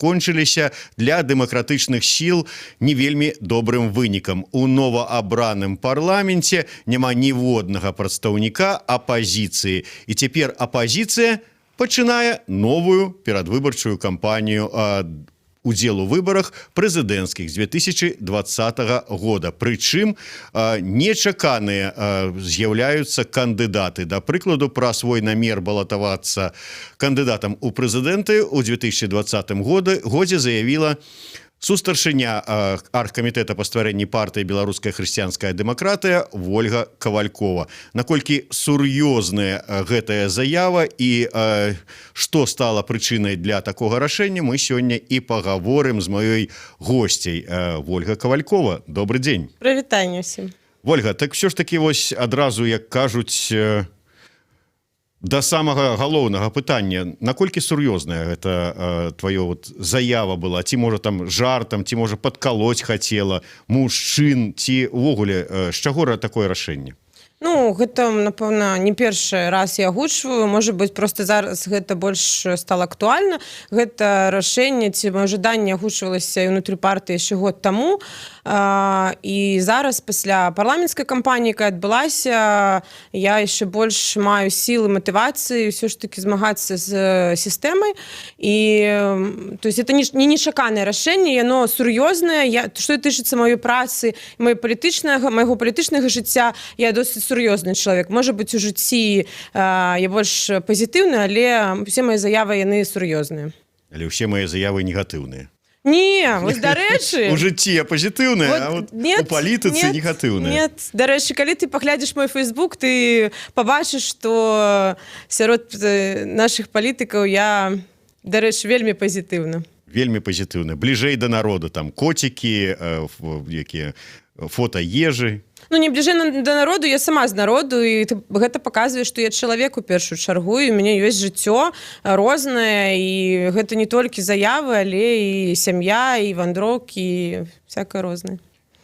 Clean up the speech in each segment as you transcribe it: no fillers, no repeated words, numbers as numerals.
скончыліся для дэмакратычных сіл не вельмі добрым вынікам. У новаабраным парламенце няма ніводнага прадстаўніка апазіцыі. І цяпер апазіцыя пачынае новую перадвыбарчую кампанію удзел у выборах прэзідэнцкіх з 2020 года. Прычым нечаканыя з'яўляюцца кандыдаты. Да прыкладу, пра свой намер балатавацца кандыдатам у прэзідэнты ў 2020 годзе заявіла сустаршыня аргкамітэта па стварэнні партыі «Беларуская хрысціянская дэмакратыя» Вольга Кавалькова. Наколькі сур'ёзная гэтая заява і што стала прычынай для такога рашэння, мы сёння і пагаворым з маёй госцяй. Вольга Кавалькова, добры дзень. Прывітанне ўсім. Вольга, так все ж таки вось адразу, як кажуць, да самага галоўнага пытання, наколькі сур'ёзная гэта твоё вот заява была, ці можа там жартам, ці можа падкалоць хацела мужчын, ці ўвогуле з чаго такое рашэнне? Ну, гэта, напэўна, не першы раз я агучваю, можа быць, проста зараз гэта больш стала актуальна. Гэта рашэнне ці жаданне агучвалася і ўнутры партыі яшчэ год таму. І зараз, пасля парламенцкай кампаніі, якая адбылася, я яшчэ больш маю сілы, матывацыі ўсё ж такі змагацца з сістэмай. І, то есть, это не нечаканае рашэнне, яно сур'ёзнае. Што тычыцца маёй працы, майго палітычнага жыцця, я досыць сур'ёзны чалавек. Можа быць, у жыцці я больш пазітыўны, але усе мае заявы, яны сур'ёзныя. Але ўсе мае заявы негатыўныя. Не, вось, дарэчы... У жыцці я пазітыўная, а у палітыцы негатыўная. Нет, дарэчы, калі ты паглядзіш мой фейсбук, ты пабачыш, што сярод нашых палітыкаў я, дарэчы, вельмі пазітыўна. Вельмі пазітыўна. Бліжэй да народа, там коцікі, якія фота ежы. Ну, не бліжэй да народу, я сама з народу, і гэта паказвае, што я чалавек у першую чаргу, і у мяне ёсць жыццё рознае, і гэта не толькі заявы, але і сям'я, і вандроўкі, і всякае рознае.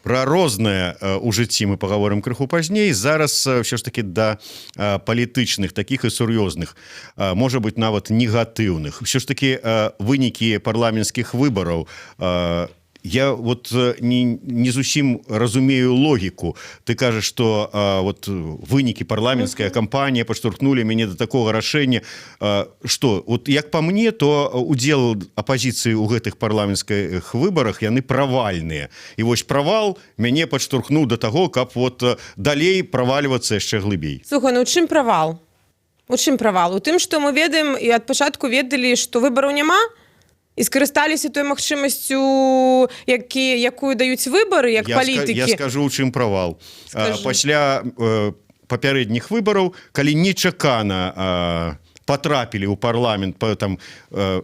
Пра рознае ў жыцці мы пагаворым крыху пазней. Зараз ўсё ж такі да палітычных, такіх і сур'ёзных, можа быць, нават негатыўных. Ўсё ж такі вынікі парламенцкіх выбараў, я вот не зусім разумею логіку. Ты кажаш, што вот вынікі парламенцкая кампанія падштурхнулі мяне да такога рашэння. Што, вот як па мне, то удзел апазіцыі ў гэтых парламенцкіх выбарах яны правальныя. І вось правал мяне падштурхнуў да таго, каб вот далей правальвацца яшчэ глыбей. Слухай, ну у чым правал? У чым правал? У тым, што мы ведаем і ад пачатку ведалі, што выбараў няма, і скарысталіся той магчымасцю, якую даюць выбары, як палітыкі. Я скажу, у чым правал. Пасля папярэдніх выбараў, калі нечакана потрапілі ў парламент, там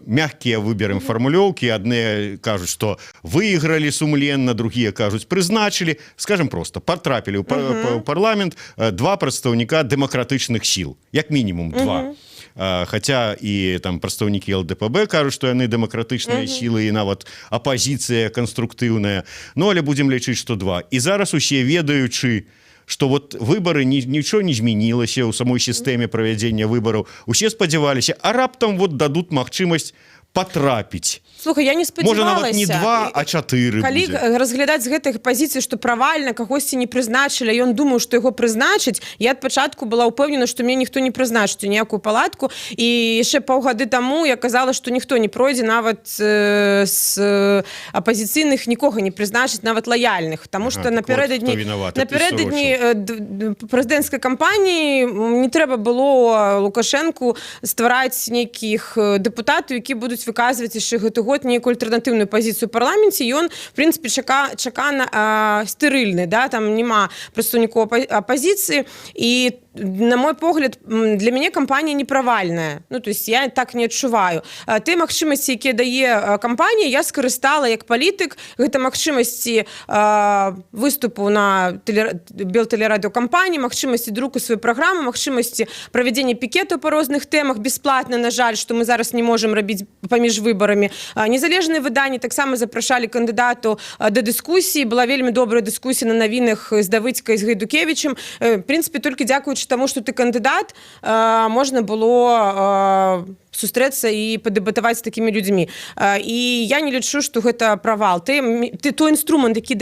мягкія выберем фармулёўкі, адныя кажуць, што выйгралі сумленна, другія кажуць, прызначылі, скажем просто, потрапілі ў парламент два прадстаўніка дэмакратычных сіл, як мінімум два. Хаця і там прадстаўнікі ЛДПБ кажуць, што яны дэмакратычныя сілы і нават апазіцыя канструктыўная. Ну, але будзем лічыць, што два. І зараз усе ведаючы, што вот выбары нічого не змянілася ў самой сістэме правядзення выбараў, усе спадзяваліся, а раптам вот дадуць магчымасць патрапіць. Слухай, я не спадзявалася. Можа, нават не 2, а 4 Калі будзе. разглядаць з гэтых пазіцый, што правальна кагосьці не прызначылі, ён думаў, што яго прызначыць, я ад пачатку была ўпэўнена, што мне ніхто не прызначыць у ніякую палатку, і яшчэ паўгады таму я казала, што ніхто не пройдзе, нават з апазіцыйных нікога не прызначыць, нават лаяльных, таму што напярэдадні прэзідэнцкай кампаніі не трэба было Лукашэнку ствараць нейкіх дэпутатаў, які будуць выказваць яшчэ гэты год нейкую альтэрнатыўную пазіцыю ў парламенце, ён, в прынцыпе, чакана стэрыльны, да, там няма прадстаўнікоў апазіцыі, і на мой погляд, для мяне кампанія не правальная. Ну, то есть я так не адчуваю. Ты магчымасці, якія дае кампанія, я скарыстала як палітык. Гэта магчымасці выступу на белтэлерадыёкампаніі, магчымасці друку сваёй праграмы, магчымасці правядзення пікетаў па розных тэмах бясплатна, на жаль, што мы зараз не можам рабіць паміж выбарамі. Незалежныя выданні таксама запрашалі кандыдатаў да дыскусіі. Была вельмі добрая дыскусія на навінах з Давыдзькай, з Гайдукевічам. В прынцыпе, толькі дзякуючы дзякуючы таму што ты кандыдат, можна было сустрэцца і падэбатаваць з такімі людзьмі. І я не лічу, што гэта правал. Ты той інструмент, які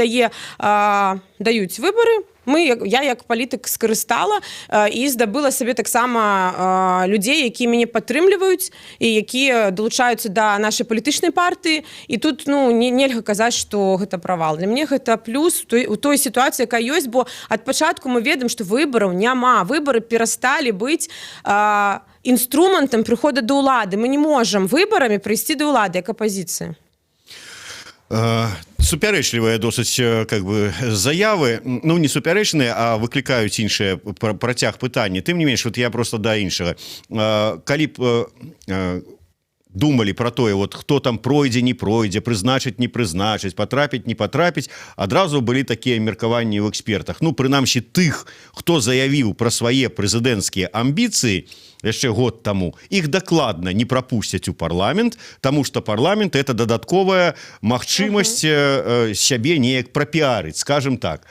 даюць выбары, я як палітык скарыстала і здабыла сабе таксама людзей, які мяне падтрымліваюць і якія далучаюцца да нашай палітычнай партыі. І тут нельга казаць, што гэта правал. Для мяне гэта плюс у той сітуацыі, якая ёсць, бо ад пачатку мы ведаем, што выбараў няма. Выбары перасталі быць інструментам прыхода да ўлады. Мы не можам выбарамі прыйсці да ўлады як апазіцыя. Супярэчлівыя досыць как бы заявы, не супярэчныя, а выклікаюць іншыя працяг пытання. Тым не менш, вот я просто да іншага. Калі б думалі про тое, вот хто там пройдзе, не пройдзе, прызначыць, не прызначыць, патрапіць, не патрапіць, адразу былі такія меркаванні ў экспертах. Прынамсі тых, хто заявіў пра свае прэзідэнцкія амбіцыі яшчэ год таму, іх дакладна не прапусцяць у парламент, таму што парламент это дадатковая магчымасць сябе неяк прапіарыць, скажем так.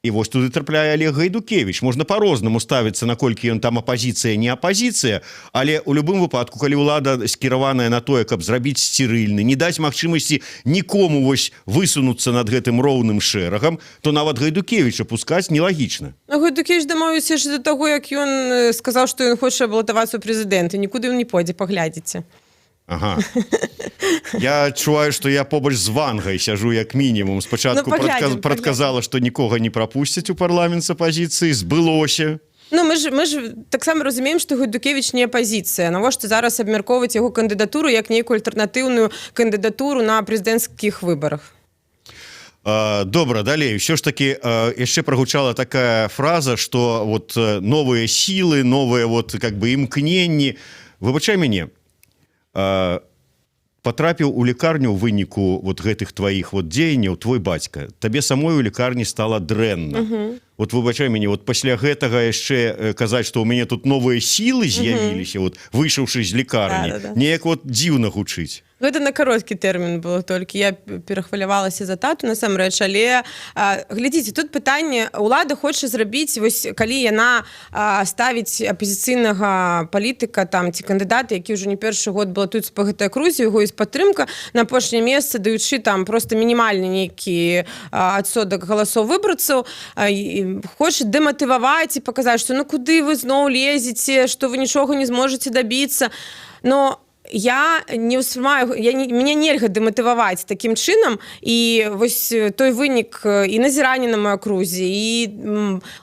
І вось туды трапляе Олег Гайдукевич. Можна по-рознаму ставіцца, наколькі ён там апазіцыя, не апазіцыя, але ў любым выпадку, калі ўлада скіраваная на тое, каб зрабіць сцірыльны, не даць магчымасці нікому вось высунуцца над гэтым роўным шэрагам, то нават Гайдукевіча пускаць нелагічна. Гайдукевич дамовіўся ж да таго, як ён сказаў, што ён хоча балатавацца ў прэзідэнты. Нікуды ён не пойдзе, паглядзіце. Ага. Я адчуваю, што я побач з Вангай сяжу як мінімум. Спачатку прадказала, што нікога не прапусцяць у парламент з апазіцыі, збылося. Мы ж таксама разумеем, што Гайдукевич не апазіцыя. Навошта зараз абмяркоўваць яго кандыдатуру як нейкую альтэрнатыўную кандыдатуру на прэзідэнцкіх выбарах? Добра, далей. Ўсё ж такі яшчэ прагучала такая фраза, што вот новыя сілы, новыя вот как бы імкненні. Выбачай мяне, патрапіў у лікарню ў выніку вот гэтых тваіх вот дзеянняў твой бацька, табе самой у лікарні стала дрэнна. Вот выбачай мяне, вот пасля гэтага яшчэ казаць, што ў мяне тут новыя сілы з'явіліся, вот выйшаўшы з лікарні, неяк вот дзіўна гучыць. Гэта на кароткі тэрмін было толькі. Я перахвалявалася за тату, насамрэч, але глядзіце, тут пытанне, ўлада хоча зрабіць, вось калі яна ставіць апазіцыйнага палітыка там ці кандыдата, які ўжо не першы год балатуецца па гэтай акрузе, яго ёсць падтрымка на апошняе месца, даючы там проста мінімальны нейкі адсотак галасоў выбарцаў, хоча дэматываваць і паказаць, што куды вы зноў лезеце, што вы нічога не зможаце дабіцца. Но я не ўспрымаю, мяне нельга дэматываваць такім чынам, і вось той вынік і назірання на маёй акрузе, і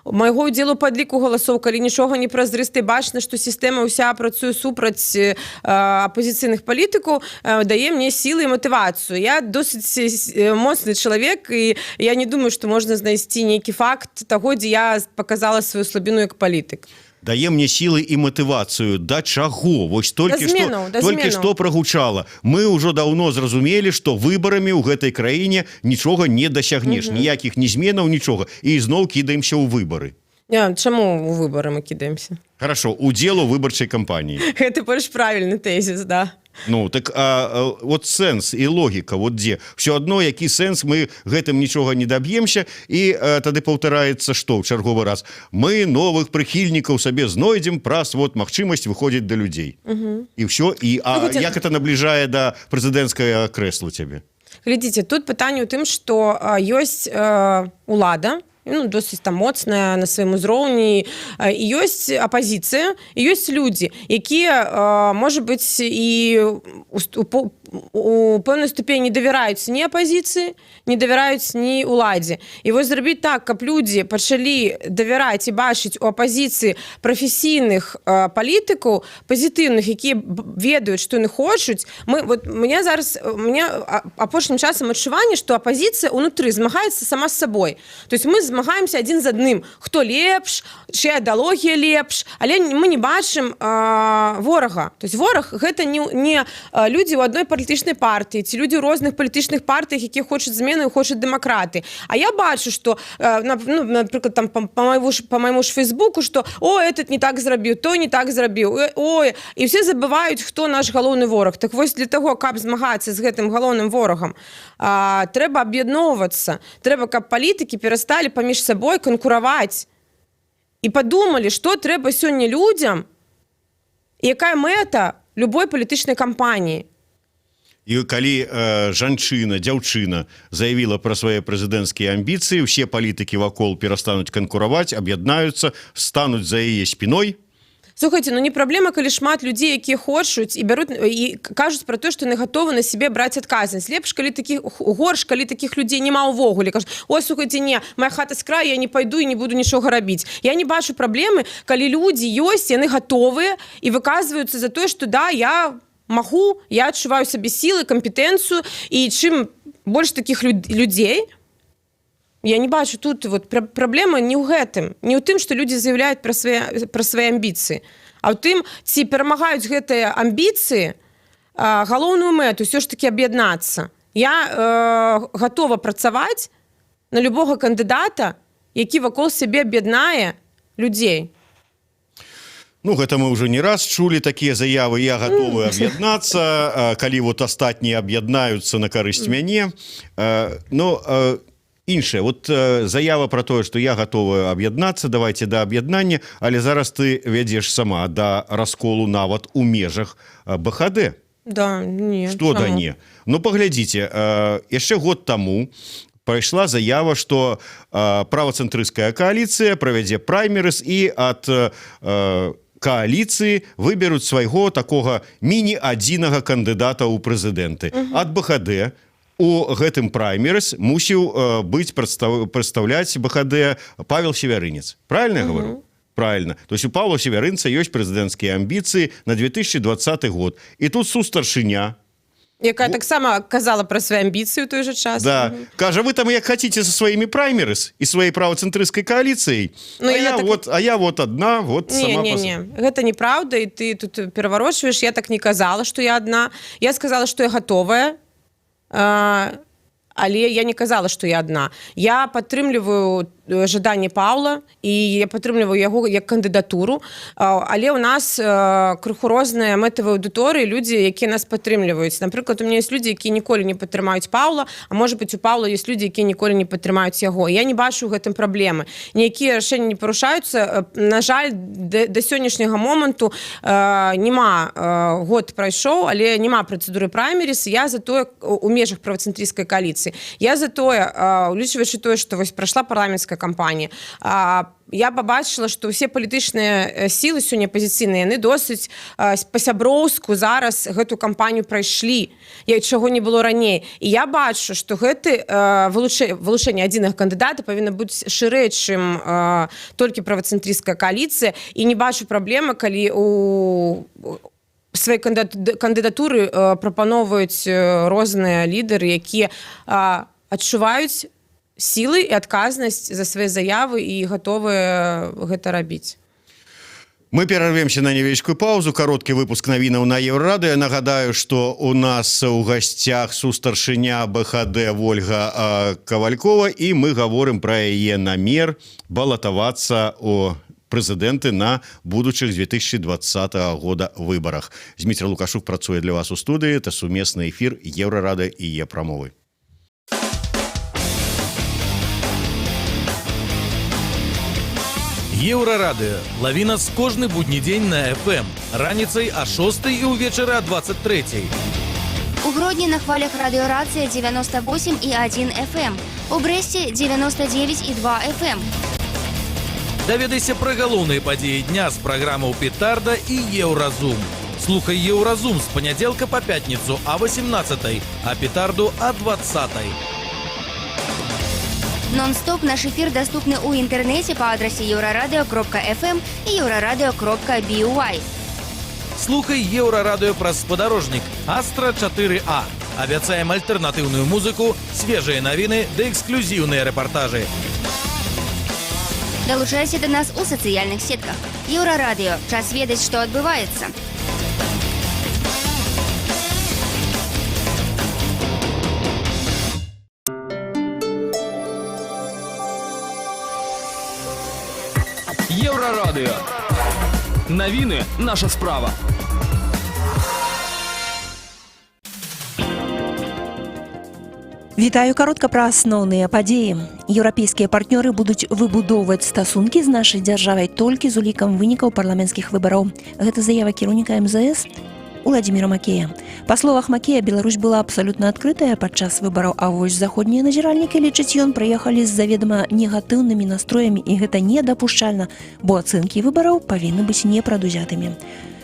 майго ўдзелу падліку галасоў, калі нічога не празрыста і бачна, што сістэма ўся працуе супраць апазіцыйных палітыкаў, дае мне сілы і матывацыю. Я досыць моцны чалавек, і я не думаю, што можна знайсці нейкі факт таго, дзе я показала сваю слабіну як палітык. Дае мне сілы і матывацыю. Да чаго? Вось толькі што прагучала. Мы ўжо даўно зразумелі, што выбарамі ў гэтай краіне нічога не дасягнеш, ніякіх ні зменаў, нічога. І ізноў кідаемся ў выбары. Чаму ў выбары мы кідаемся? Хорошо, удзел у выбарчай кампаніі. Гэта больш правільны тэзіс, да. Так вот сэнс і логіка, вот дзе. Все адно, які сэнс, мы гэтым нічога не даб'емся, і тады паўтараецца што ў чарговы раз? Мы новых прыхільнікаў сабе знойдзем праз вот магчымасць выходзіць да людзей. І ўсё. Як это набліжае да прэзідэнцкага крэсла цябе? Глядзіце, тут пытанне ў тым, што ёсць улада, досыць там моцная на сваім узроўні, і ёсць апазіцыя, і ёсць людзі, якія, можа быць, і у пэўнай ступені давяраюць ні апазіцыі, не давяраюць ні ўладзе. І вось зрабіць так, каб людзі пачалі давяраць і бачыць у апазіцыі прафесійных палітыкаў, пазітыўных, якія ведаюць, што яны хочуць. Мне апошнім часам адчуванне, што апазіцыя ўнутры змагаецца сама з сабой. То есть мы змагаемся адзін з адным, хто лепш, чыя ідэалогія лепш, але мы не бачым ворага. То есть вораг гэта не людзі ў адной палітычнай партыі, ці людзі ў розных палітычных партыях, якія хочуць змены і хочуць дэмакраты. А я бачу, што, напрыклад, там па майму ж фейсбуку, што этот не так зрабіў, той не так зрабіў, і все забываюць, хто наш галоўны вораг. Так вось для таго, каб змагацца з гэтым галоўным ворагам, трэба аб'ядноўвацца. Трэба, каб палітыкі перасталі паміж сабой канкураваць. і падумалі, што трэба сёння людзям, і якая мэта любой палітычнай кампаніі. І калі жанчына, дзяўчына заявіла пра свае прэзідэнцкія амбіцыі, усе палітыкі вакол перастануць канкураваць, аб'яднаюцца, стануць за яе спіной. Слухайте, ну не праблема, калі шмат людзей, якія хочуць і бяруць і кажуць пра тое, што яны гатовы на сябе браць адказнасць. Лепш, калі горш, калі такіх людзей няма ўвогуле. Кажуць: ой, слухайте, не, моя хата з краю, я не пайду і не буду нічога рабіць. Я не бачу праблемы, калі людзі ёсць, яны гатовыя і выказваюцца за тое, што да, я магу, я адчуваю сабе сілы, кампетэнцыю, і чым больш такіх людзей, я не бачу тут вот праблема не ў гэтым, не ў тым, што людзі заяўляюць пра свае амбіцыі, а ў тым, ці перамагаюць гэтыя амбіцыі галоўную мэту ўсё ж такі аб'яднацца. Я гатова працаваць на любога кандыдата, які вакол сябе аб'яднае людзей. Ну, гэта мы ўжо не раз чулі такія заявы: я гатовы аб'яднацца, калі вот астатнія аб'яднаюцца на карысць мяне. Іншае, вот заява пра тое, што я гатовы аб'яднацца, давайте да аб'яднання, але зараз ты вядзеш сама да расколу нават у межах БХД. Да, не. Што да не? Ну, паглядзіце, яшчэ год таму прайшла заява, што правацэнтрысцкая кааліцыя правядзе праймерыз і ад кааліцыі выберуць свайго такога міні-адзінага кандыдата ў прэзідэнты. Ад БХД у гэтым праймерыз мусіў быць прадстаўляць БХД Павел Севярынец. Правильно я говорю? Правильно. То есть у Павла Севярынца ёсць прэзідэнцкія амбіцыі на 2020 год. І тут сустаршыня, якая таксама казала пра свае амбіцыі ў той жа час. Да. Кажа: вы там як хаціце са сваімі праймерыз і сваёй правацэнтрысцкай кааліцыяй, а я вот одна, вот сама. Не, гэта неправда, і ты тут пераварочваеш. Я так не казала, што я адна. Я сказала, што я гатовая, але я не казала, што я адна. Я падтрымліваю жаданне Паўла, і я падтрымліваю яго як кандыдатуру, але ў нас крыху розныя мэтавыя аўдыторыі, людзі, якія нас падтрымліваюць. Напрыклад, у меня ёсць людзі, якія ніколі не падтрымаюць Паўла, а можа быць, у Паўла ёсць людзі, якія ніколі не падтрымаюць яго. Я не бачу ў гэтым праблемы. Ніякія рашэнні не парушаюцца. На жаль, да сённяшняга моманту няма, год прайшоў, але няма працэдуры праймеріз. Я за тое, у межах правацэнтрысцкай кааліцыі, я за тое, улічваючы тое, што вось прайшла парламенцкая кампанія, я пабачыла, што ўсе палітычныя сілы сёння апазіцыйныя, яны досыць па-сяброўску зараз гэту кампанію прайшлі, чаго не было раней. І я бачу, што гэты вылучэнне адзінага кандыдата павінна быць шырэй, чым толькі правацэнтрысцкая кааліцыя, і не бачу праблемы, калі у свае кандыдатуры прапаноўваюць розныя лідары, якія адчуваюць сілы і адказнасць за свае заявы і гатовыя гэта рабіць. Мы перарвемся на невялічкую паузу, кароткі выпуск навінаў на Еўрарадыё. Нагадаю, што у нас у гасцях сустаршыня БХД Вольга Кавалькова, і мы гаворым пра яе намер балатавацца у прэзідэнты на будучых 2020 года выбарах. Зміцер Лукашук працуе для вас у студыі. Это сумесны эфір Еўрарадыё і Е-прамовы. Еўрарадыё. Лаві нас кожны будні дзень на FM. Раніцай о 6 і ўвечары о 23. У Гродні на хвалях радыёрацыя 98,1 FM. У Брэсце 99,2 FM. Даведайся пра галоўныя падзеі дня з праграмаў «Петарда» і «Еўразум». Слухай «Еўразум» з панядзелка па пятніцу о 18, а «Петарду» о 20. Нон-стоп наш эфир доступны ў інтэрнэце па адрасе euraradыо.fm і euraradыо.by. Слухай Еўрарадыё праз спадарожнік Астра 4А. Абяцаем альтэрнатыўную музыку, свежыя навіны ды эксклюзіўныя рэпартажы. Далучайся да нас у сацыяльных сетках. Еўрарадыё. Час ведаць, што адбываецца. Еўрарадыё. Навіны – наша справа. Вітаю каротка пра асноўныя падзеі. Еўрапейскія партнёры будуць выбудоўваць стасункі з нашай дзяржавай толькі з улікам вынікаў парламенцкіх выбараў. Гэта заява кіраўніка МЗС Уладзіміра Макея. Па словах Макея, Беларусь была абсалютна адкрытая падчас выбараў, а вось заходнія назіральнікі, лічыць ён, прыехалі з заведама негатыўнымі настроямі, і гэта недапушчальна, бо ацэнкі выбараў павінны быць непрадузятымі.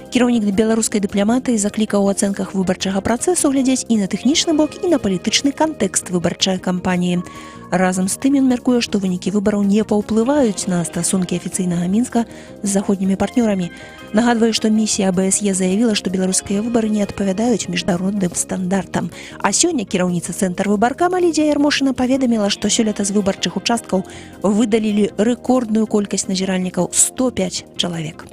Кіраўнік беларускай дыпламатыі заклікаў у ацэнках выбарчага працэсу глядзець і на тэхнічны бок, і на палітычны кантэкст выбарчай кампаніі. Разам з тым ён мяркуе, што вынікі выбараў не паўплываюць на стасункі афіцыйнага Мінска з заходнімі партнёрамі. Нагадвае, што місія АБСЕ заявіла, што беларускія выбары не адпавядаюць міжнародным стандартам. А сёння кіраўніца цэнтр выбаркама Лідзія Ярмошына паведаміла, што сёлета з выбарчых участкаў выдалілі рэкордную колькасць назіральнікаў – 105 чалавек.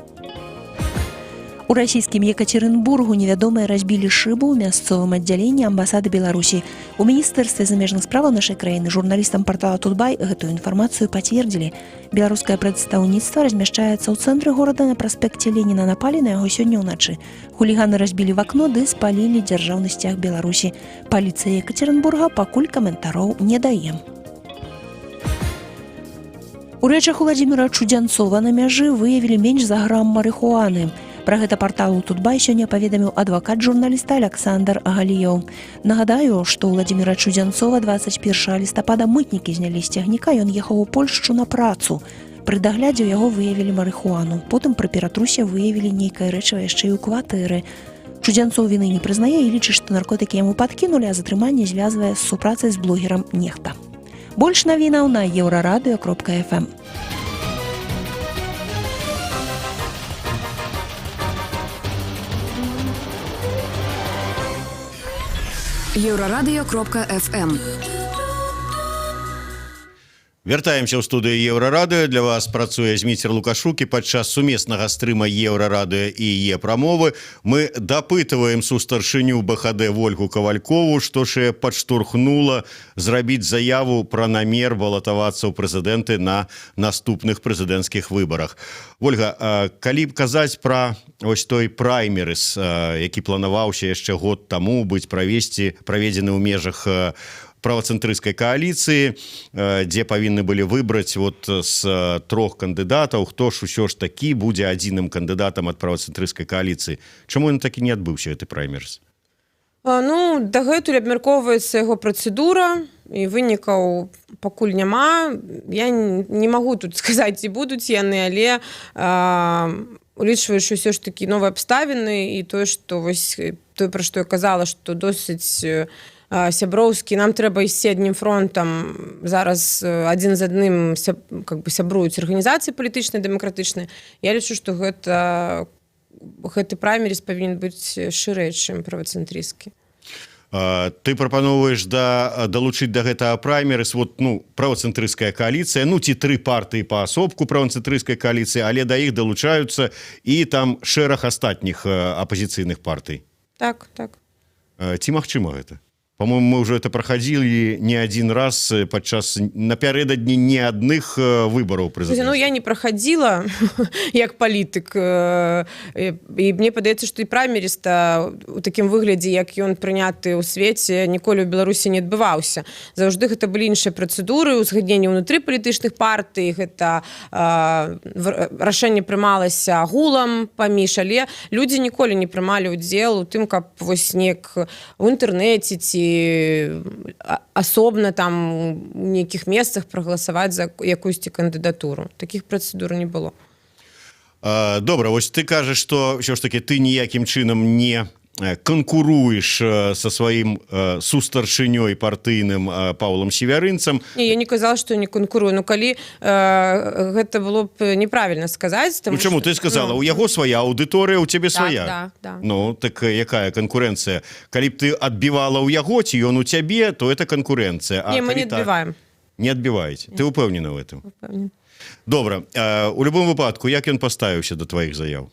У расійскім Екатеринбургу невядомыя разбілі шыбу ў мясцовым аддзяленні амбасады Беларусі. У міністэрстве замежных справаў нашай краіны журналістам партала Тутбай гэтую інфармацыю пацвердзілі. Беларускае прадстаўніцтва размяшчаецца ў цэнтры горада на праспекце Леніна. Напалі на яго сёння ўначы. Хуліганы разбілі вакно ды спалілі дзяржаўны сцяг Беларусі. Паліцыя Екатеринбурга пакуль каментароў не дае. У рэчах Уладзіміра Чудзянцова на мяжы выявілі менш за грам марыхуаны. Пра гэта парталу Тутбай сёння паведаміў адвакат журналіста Александр Галіёў. Нагадаю, што Уладзіміра Чудзянцова 21 лістапада мытнікі знялі з цягніка, ён ехаў у Польшчу на працу. Пры даглядзе ў яго выявілі марыхуану. Потым пры ператрусе выявілі нейкае рэчыва яшчэ і ў кватэры. Чудзянцоў віны не прызнае і лічыць, што наркотыкі яму падкінулі, а затрыманне звязвае з супрацай з блогерам нехта. Больш навінаў на еўрарадыё.фм. Еўрарадыё.фм. Вяртаемся ў студыю Еўрарадыё. Для вас працуе Зміцер Лукашук, і падчас сумеснага стрыма Еўрарадыё і Е-прамовы мы дапытваем сустаршыню БХД Вольгу Кавалькову, што ж падштурхнула зрабіць заяву пра намер балатавацца ў прэзідэнты на наступных прэзідэнцкіх выбарах. Вольга, калі б казаць пра ось той праймерыс, які планаваўся яшчэ год таму быць праведзены ў межах правацэнтрысцкай кааліцыі, дзе павінны былі выбраць вот з 3 кандыдатаў, хто ж усё ж такі будзе адзіным кандыдатам ад правацэнтрысцкай кааліцыі. Чаму ён такі не адбыўся, гэты праймерс? Ну, дагэтуль абмяркоўваецца яго працэдура, і вынікаў пакуль няма. Я не магу тут сказаць, ці будуць яны, але улічваючы ўсё ж такі новыя абставіны і тое, што вось тое, пра што я казала, што досыць сяброўскі, нам трэба ісці адным фронтам, зараз адзін з адным сябруюць арганізацыі палітычныя, дэмакратычныя. Я лічу, што гэты праймерыс павінен быць шырэй, чым правацэнтрысцкі. Ты прапановваеш далучыць да гэтага праймерыс правацэнтрысцкая кааліцыя, ці 3 партыі паасобку правацэнтрысцкай кааліцыі, але да іх далучаюцца і там шэраг астатніх апазіцыйных партый. Так. Ці магчыма гэта? По-моему, мы уже это проходили не один раз падчас напярэдадні не адных выбораў прэзідэнцкіх. Ну, я не проходила як палітык. І мне падаецца, што і праймерыс-то у такім выглядзе, як ён прыняты ў свеце, ніколі ў Беларусі не адбываўся. Заўжды гэта былі іншыя працэдуры, узгадненне ўнутры палітычных партый, гэта рашэнне прымалася гулам паміж, але людзі ніколі не прымалі ўдзел у тым, каб вось неяк у інтэрнэце ці асобна там у нейкіх месцах прагаласаваць за якуюсьці кандыдатуру. Такіх працэдур не было. Добра, вось ты кажаш, што ўсё ж такі ты ніякім чынам не конкуруеш со сваім сустаршынёй партыйным Паўлам Севярынцам. Не, я не казала, што не конкурую. Ну, калі гэта было б неправільна сказаць. Ну, чаму? Ты сказала, у яго свая аўдыторыя, у цябе свая. Да. Ну, так якая канкурэнцыя? Калі б ты адбівала ў яго, ці ён у цябе, то это канкурэнцыя. Не, мы не адбіваем. Не адбіваеце? Ты ўпэўнена ў гэтым? Упэўнена. Добра. У любым выпадку, як ён паставіўся да тваіх заяў?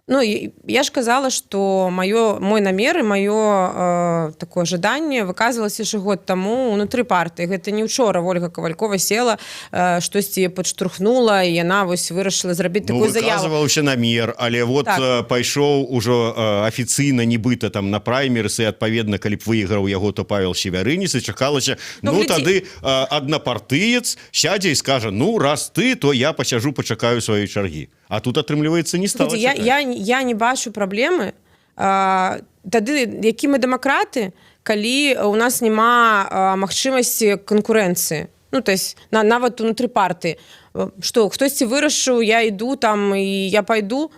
Ну, я ж казала, што мой намер і маё такое жаданне выказвалася яшчэ год таму ўнутры партыі. Гэта не ўчора Ольга Кавалькова села, штосьці падштурхнула, і яна вось вырашыла зрабіць такую заяву. Выказваўся намер, але вот Так. пайшоў ужо афіцыйна нібыта там на праймерысы, адпаведна, калі б выйграў яго, то Павел Севярыніс, і чакалася, тады аднапартыец сядзе і скажа, ну, раз ты, то я пасяжу, пачакаю сваёй чаргі. А тут, атрымліваецца, не стала чакаць. Я не бачу праблемы. Тады, які мы дэмакраты, калі у нас няма магчымасці канкурэнцыі. Ну, то есть, нават унутры партыі. Што, хтосьці вырашыў, я іду там, і я пайду.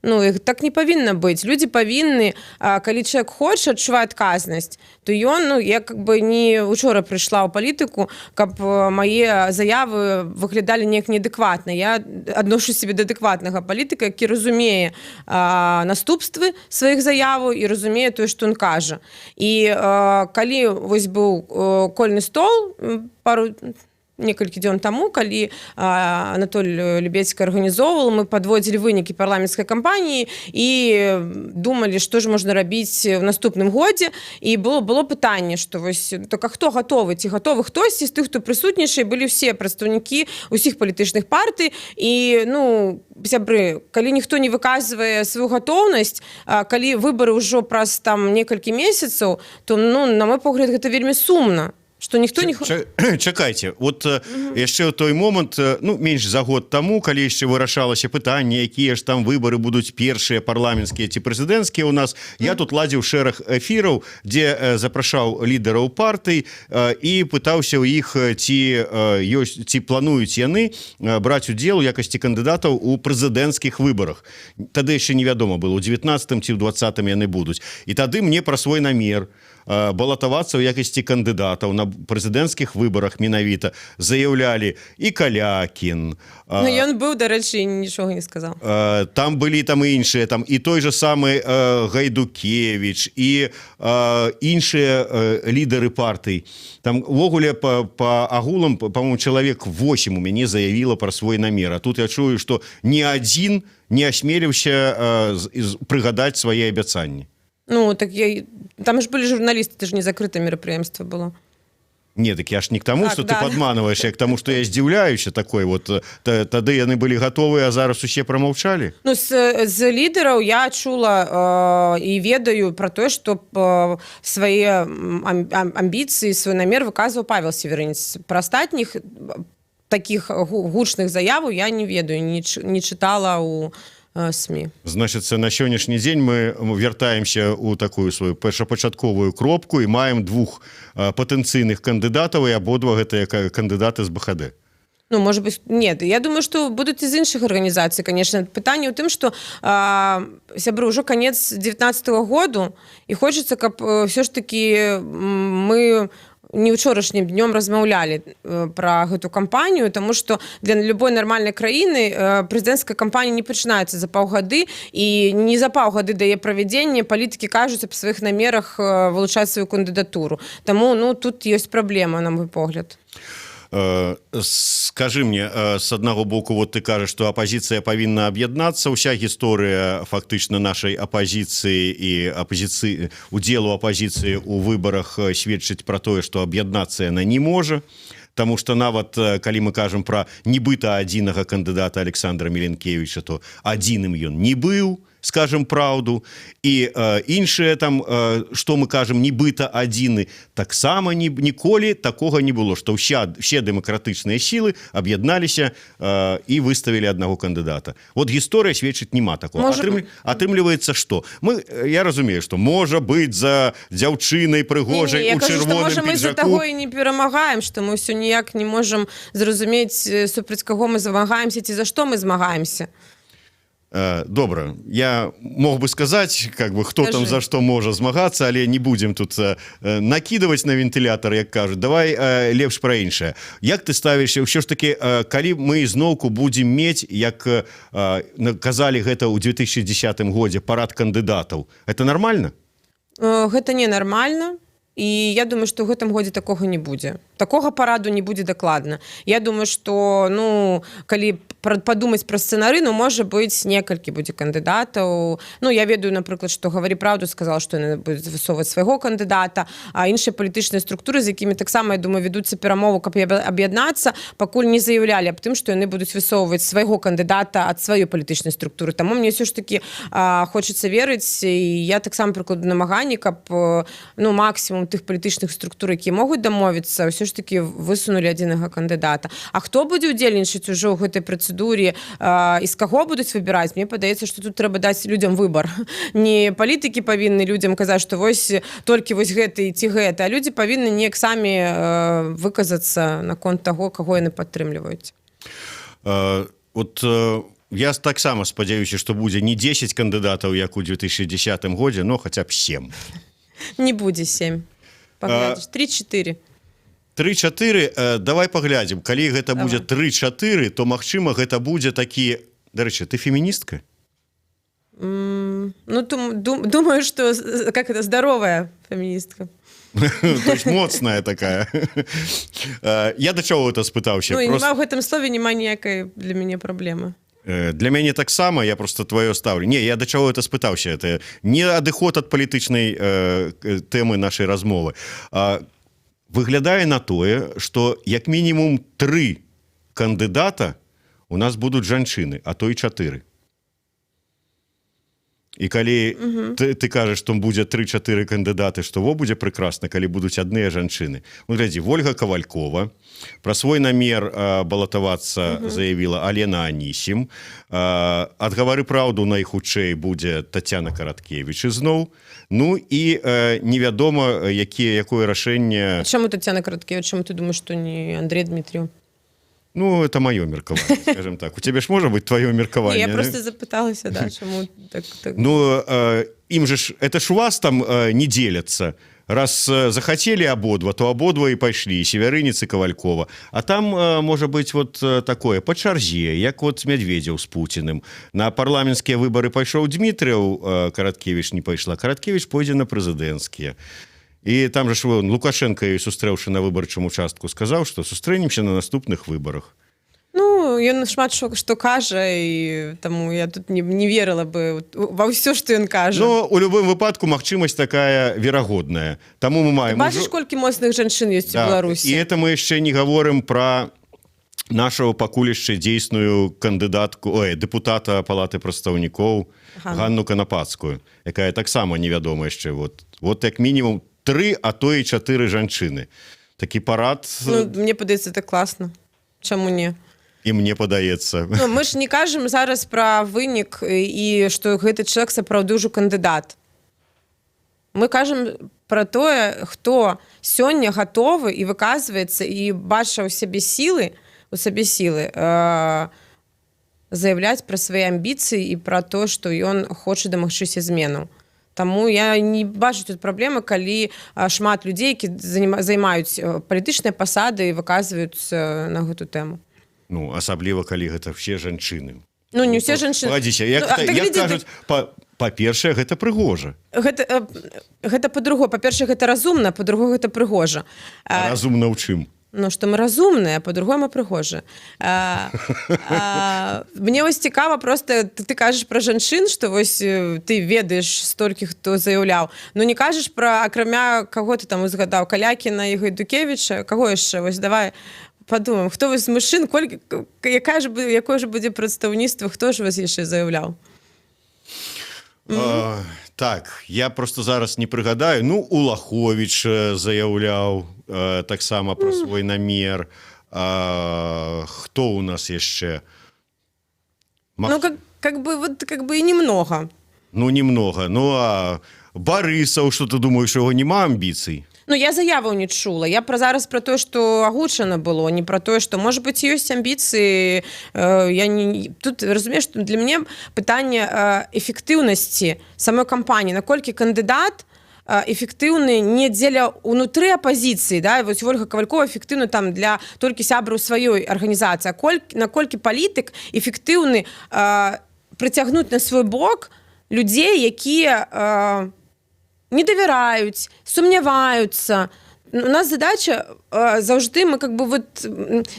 Ну, так не павінна быць. Людзі павінны, калі чалавек хоча, адчувае адказнасць, то ён, ну, я как бы не учора прыйшла ў палітыку, каб мае заявы выглядалі неяк неадэкватна. Я адношу сябе да адэкватнага палітыка, які разумее наступствы сваіх заяваў і разумее тое, што ён кажа. І калі вось быў кольны стол некалькі дзён таму, калі Анатоль Любецкі арганізоўваў, мы падводзілі вынікі парламенцкай кампаніі і думалі, што ж можна рабіць у наступным годзе. І было пытанне, што вось, так а хто гатовы? Ці гатовы хтосьці з тых, хто прысутнічае, былі ўсе прадстаўнікі ўсіх палітычных партый. І, ну, сябры, калі ніхто не выказвае сваю гатоўнасць, калі выбары ўжо праз там некалькі месяцаў, то, ну, на мой погляд, гэта вельмі сумна. Што ніхто не... Чакайце, вот яшчэ ў той момант, ну, менш за год таму, калі яшчэ вырашалася пытанне, якія ж там выбары будуць першыя парламенцкія ці прэзідэнцкія ў нас, я тут ладзіў шэраг эфіраў, дзе запрашаў лідараў партый і пытаўся ў іх, ці плануюць яны браць удзел у якасці кандыдатаў у прэзідэнцкіх выбарах. Тады яшчэ невядома было, у 19-м ці ў 20-м яны будуць. І тады мне пра свой намер балатавацца ў якасці кандыдатаў на прэзідэнцкіх выбарах менавіта заяўлялі і Калякін. Ну, ён быў, дарэчы, нічога не сказаў. Там былі там і іншыя, там і той же самы Гайдукевіч, і іншыя лідары партый. Там увогуле па агулам, па-моему, чалавек 8 у мяне заявіла пра свой намер. А тут я чую, што ні адзін не асмеліўся прыгадаць свае абяцанні. Ну, так там ж былі журналісты, это ж не закрытае мерапрыемства было. Не, так я ж не к тому, что ты подманываешь, а к тому, что я здзіўляюся такой вот. Тады яны былі гатовыя, а зараз усе прамаўчалі? Ну, з лідараў я чула і ведаю пра тое, што свае амбіцыі, свой намер выказваў Павел Севярыніс. Пра астатніх такіх гучных заяваў я не ведаю, не чытала ў СМІ. Значыцца, на сённяшні дзень мы вяртаемся ў такую сваю першапачатковую кропку і маем двух патэнцыйных кандыдатаў, і абодва гэтыя кандыдаты з БХД. Ну, может быть, нет. Я думаю, что будут из іншых организаций, конечно. Пытанне ў тым, што сябры, ўжо канец 19-го году, і хочется, каб все ж таки мы не учорашнім днём размаўлялі пра гэту кампанію, таму што для любой нармальнай краіны прэзідэнцкая кампанія не пачынаецца за паўгады, і не за паўгады дае правядзенне палітыкі кажуць аб сваіх намерах вылучаць сваю кандыдатуру. Таму, ну, тут ёсць праблема, на мой погляд. Скажи мне, с одного боку, вот ты кажешь, что оппозиция повинна объединяться, вся история фактично нашей оппозиции и уделу оппозиции у выборах сведчыць про то, что объединяться она не может. Потому что нават, калі мы кажем про нібыта адзінага кандыдата Александра Меленкевича, то адзіным ён не быў, скажем праўду, і іншае там, што мы кажем нібыта адзіны, таксама ніколі такога не было, што ўсе дэмакратычныя сілы аб'ядналіся і выставілі аднаго кандыдата. Вот гісторыя сведчыць няма такого. Атрымліваецца што? Я разумею, што можа быць за дзяўчынай прыгожай у чырвоным піджаку. Мы за таго і не перамагаем, што мы ўсё ніяк не можам зразумець, супраць каго мы змагаемся ці за што мы змагаемся. Добра, я мог бы сказаць, как бы, хто там за што можа змагацца, але не будзем тут накідаваць на вентылятар, як кажуць. Давай лепш пра іншае. Як ты ставішся, ўсё ж такі, калі мы зноўку будзем мець, як казалі гэта ў 2010 годзе, парад кандыдатаў, это нармальна? Гэта ненармальна. і я думаю, што ў гэтым годзе такога не будзе. Такога параду не будзе дакладна. Я думаю, што калі падумаць пра сцэнары, можа быць, некалькі будзе кандыдатаў. Я ведаю, напрыклад, што «Гаварі праўду» сказала, што яны будуць высоўваць свайго кандыдата, а іншыя палітычныя структуры, з якімі таксама, я думаю, вядуцца перамовы, каб аб'яднацца, пакуль не заяўлялі аб тым, што яны будуць высоўваць свайго кандыдата ад сваёй палітычнай структуры. Таму мне ўсё ж такі хочацца верыць, і я таксама прыкладу намаганні, каб максімум тых палітычных структур, якія могуць дамовіцца, ўсё ж такі высунулі адзінага кандыдата. А хто будзе ўдзельнічаць ужо ў гэтай працэдуры і з каго будуць выбіраць? Мне падаецца, што тут трэба даць людзям выбар. Не палітыкі павінны людзям казаць, што толькі гэты ці гэта, а людзі павінны неяк самі выказацца наконт таго, каго яны падтрымліваюць. Я таксама спадзяюся, што будзе не 10 кандыдатаў, як у 2010 годзе, хаця б 7. Не будзе 7. Паглядзіш, 3-4. 3-4, давай паглядзім. Калі гэта будзе 3-4, то, магчыма, гэта будзе такі... Дарэчы, ты феміністка? Думаю, што это здаровая феміністка. То есть моцная такая. Я да чаго гэта спытаўся? Нема ў гэтым слове, няма ніякай для мяне праблемы. Для мяне таксама, я просто твоё ставлю. Не, я да чаго это спытаўся. Это не адыход ад палітычнай тэмы нашай размовы. Выглядае на тое, што як мінімум 3 кандыдата у нас будуць жанчыны, а то і 4. І калі ты кажаш, што будзе 3-4 кандыдаты, што будзе прекрасна, калі будуць адныя жанчыны. Глядзі, Вольга Кавалькова пра свой намер балатавацца заявіла Алена Анісім. Ад «Гавары праўду» найхутчэй будзе Тацяна Караткевіч ізноў. І невядома, якое рашэнне... Чаму Тацяна Караткевіч? Чаму ты думаеш, што не Андрей Дмітріў? Это маё меркаванне, скажем так. У тебе ж можа быць твоё меркаванне? Я просто запыталася, чаму так... Ім же это ж у вас там не дзеляцца. Раз захацелі абодва, то абодва і пайшлі, Севярынец і Кавалькова. А там можа быць такое, па чарзе, як Медведзеў з Пуціным. На парламенцкія выбары пайшоў Дмітрыў, Караткевіч не пайшла. Караткевіч пойдзе на прэзідэнцкія. І там же Лукашенко, сустрэўшы на выбарчым участку, сказаў, што сустрэнемся на наступных выбарах. Ён шмат што кажа, і таму я тут не верыла бы ва ўсё, што ён кажа. У любым выпадку магчымасць такая верагодная. Таму мы маем... Бачыш, колькі моцных жанчын ёсць у Беларусі. І это мы яшчэ не гаворым пра нашего пакуль яшчэ дзейсную дэпутата Палаты прадстаўнікоў Ганну Канапацкую, якая таксама невядома яшчэ. Як мінімум 3, а то і 4 жанчыны. Такі парад... Мне падаецца, это класна. Чаму не? І мне падаецца. Мы ж не кажам зараз пра вынік і што гэты чалавек сапраўды ўжо кандыдат. Мы кажам пра тое, хто сёння гатовы і выказваецца і бачыў у сабе сілы заяўляць пра свае амбіцыі і пра то, што ён хоча дамагчыся зменаў. Таму я не бачу тут праблемы, калі шмат людзей, які займаюць палітычныя пасады і выказваюцца на гэту тэму. Асабліва, калі гэта все жанчыны. Не ўсе жанчыны. Пагадзіся, як кажуць, па-першае, гэта прыгожа. Гэта па-другое. Па-першае, гэта разумна, па-другое, гэта прыгожа. Разумна ў чым? Што мы разумныя, а па-другое мы прыгожыя. Мне цікава просто, ты кажаш пра жанчын, што ты ведаеш столькі, хто заяўляў. Не кажаш пра, акрамя каго ты там узгадаў, Калякіна і Гайдукевіча, каго яшчэ? Давай падумаем, хто з мужчын, якое ж будзе прадстаўніцтва, хто ж вас яшчэ заяўляў? Так, я просто зараз не прыгадаю. Улаховіч заяўляў таксама пра свой намер. Хто у нас яшчэ? Как бы і немного. Немного. А Барысаў, што ты думаеш, яго няма амбіцый? Я заяваў не чула. Я зараз пра тое, што агучана было, не пра тое, што, можа быць, ёсць амбіцыі. Тут, разумееш, для мяне пытанне эфектыўнасці самой кампаніі. Наколькі кандыдат эфектыўны не дзеля унутры апазіцыі, Вольга Кавалькова эфектыўна там для толькі сябраў сваёй арганізацыі. Наколькі палітык эфектыўны прыцягнуць на свой бок людзей, якія не давяраюць, сумняваюцца. У нас задача заўжды мы как бы вот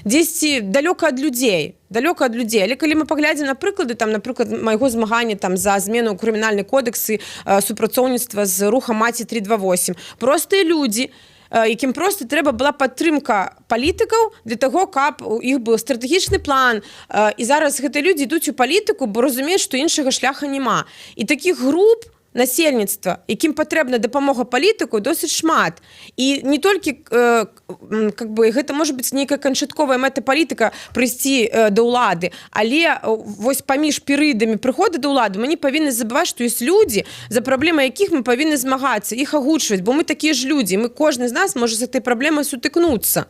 дзесьці далёка ад людзей. Але калі мы паглядзім на прыклады, там, напрыклад, майго змагання там за змену ў крымінальны кодекс і супрацоўніцтва з рухам Маці 328, простыя людзі, якім просто трэба была падтрымка палітыкаў для таго, каб у іх быў стратэгічны план. І зараз гэтыя людзі ідуць у палітыку, бо разумеюць, што іншага шляха няма. І такіх груп насельніцтва, якім патрэбна дапамога палітыку, досыць шмат. І не толькі как бы, гэта можа быць нейкая канчатковая мэта палітыка прыйсці да ўлады, але вось паміж перыядамі прыхода да ўлады мы не павінны забываць, што ёсць людзі, за праблемай якіх мы павінны змагацца, іх агучваць, бо мы такія ж людзі, мы кожны з нас можа з гэтай праблемай сутыкнуцца.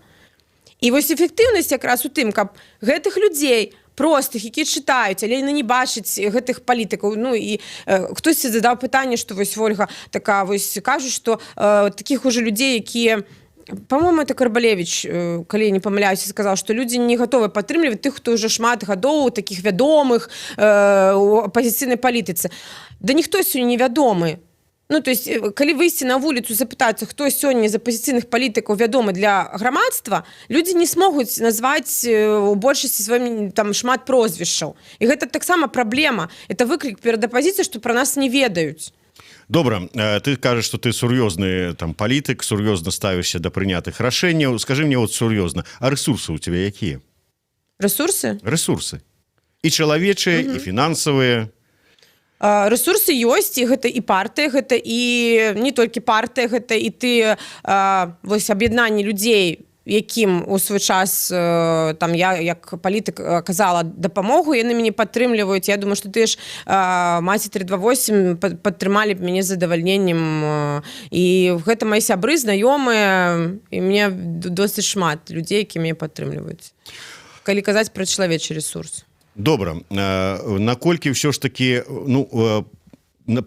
І вось эфектыўнасць якраз у тым, каб гэтых людзей простых, які чытаюць, але яны не бачаць гэтых палітыкаў. Ну і хтосьці задаў пытанне, што вось Вольга такая вось кажуць, што такіх уже людзей, якія, по-моему, это Карбалевич, калі я не памыляюся, сказаў, што людзі не гатовы падтрымліваць тых, хто ўжо шмат гадоў такіх вядомых у апазіцыйнай палітыцы. Да ніхто сёння невядомы. Ну, то есть, калі выйсці на вуліцу, запытацца, хто сёння з апазіцыйных палітыкаў вядомы для грамадства, людзі не смогуць назваць у большасці сваім там шмат прозвішчаў. І гэта таксама праблема. Это выклік перад апазіцыяй, што пра нас не ведаюць. Добра, ты кажаш, што ты сур'ёзны там палітык, сур'ёзна ставішся да прынятых рашэнняў. Скажы мне вот сур'ёзна, а рэсурсы ў цябе якія? Рэсурсы? Ресурсы. І чалавечыя, і фінансавыя. Ресурсы ёсць, і гэта і партыя, гэта і не толькі партыя, гэта і ты вось аб'яднанне людзей, якім у свой час там я як палітык аказала дапамогу, яны мяне падтрымліваюць. Я думаю, што ты ж Маці 328 падтрымалі б мяне з задавальненнем. І гэта мои сябры, знаёмыя, і мне досыць шмат людзей, які мяне падтрымліваюць. Калі казаць пра чалавечы ресурс. Добра, наколькі ўсё ж такі, ну,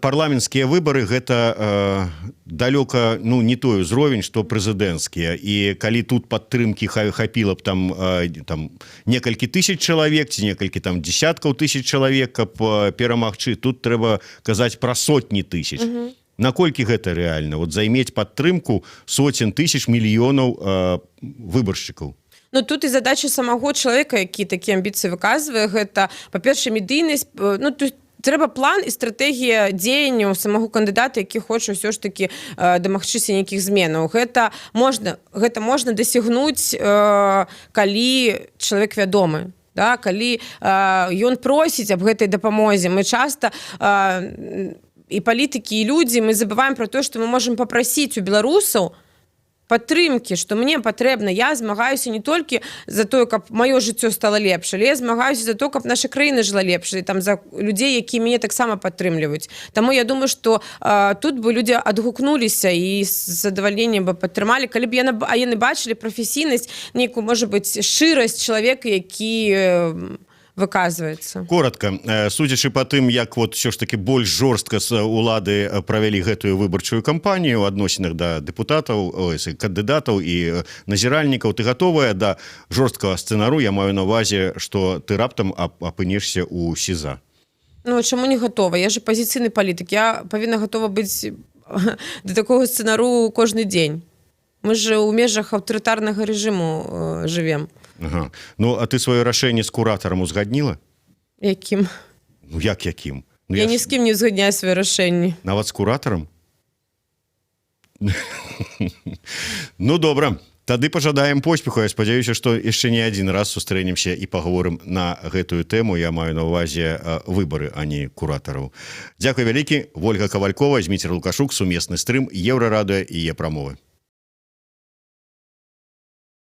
парламенцкія выбары гэта далёка, ну, не той узровень, што прэзідэнцкія. І калі тут падтрымкі хапіла б там некалькі тысяч чалавек ці некалькі там дзесяткаў тысяч чалавек, каб перамагчы, тут трэба казаць пра сотні тысяч. Наколькі гэта рэальна? Вот займець падтрымку соцень тысяч, мільёнаў выбаршчыкаў. Ну, тут і задача самого чалавека, які такія амбіцыі выказвае, гэта, па-першае, медыйнасць, ну, то есть трэба план і стратэгія дзеянняў самого кандыдата, які хоча ўсё ж такі дамагчыся нейкіх зменаў. Гэта можна дасягнуць, калі чалавек вядомы. Да? Калі ён просіць аб гэтай дапамозе. Мы часта і палітыкі, і людзі, мы забываем пра тое, што мы можам папрасіць у беларусаў падтрымкі, што мне патрэбна, я змагаюся не толькі за тое, каб маё жыццё стала лепш, але я змагаюся за то, каб наша краіна жыла лепш, і там за людзей, якія мяне таксама падтрымліваюць. Таму я думаю, што тут бы людзі адгукнуліся і з задавальненнем бы падтрымалі, калі б яны бачылі прафесійнасць, нейкую, можа быць, шчырасць чалавека, які выказваецца. Коротка, судзячы па тым, як вот ўсё ж такі больш жорстка з улады правялі гэтую выбарчую кампанію ў адносінах да дэпутатаў, кандыдатаў і назіральнікаў, ты гатовая да жорсткага сцэнару? Я маю на ўвазе, што ты раптам апынешся ў СІЗА. Ну, чаму не гатова? Я ж апазіцыйны палітык. Я павінна гатова быць да такога сцэнару кожны дзень. Мы ж у межах аўтарытарнага рэжыму жывем. Ага. Ну, а ты сваё рашэнне з куратарам узгадніла? Якім? Ну, якім? Ну, я ні з кім не узгадняю свае рашэнні. Нават з куратарам? Ну, добра. Тады пажадаем поспеху. Я спадзяюся, што яшчэ не адзін раз сустрэнемся і паговорым на гэтую тэму. Я маю на ўвазе выбары, а не куратараў. Дзякуй вялікі. Вольга Кавалькова, Зміцер Лукашук, сумесны стрым, Еўрарадыё і Е-прамовы.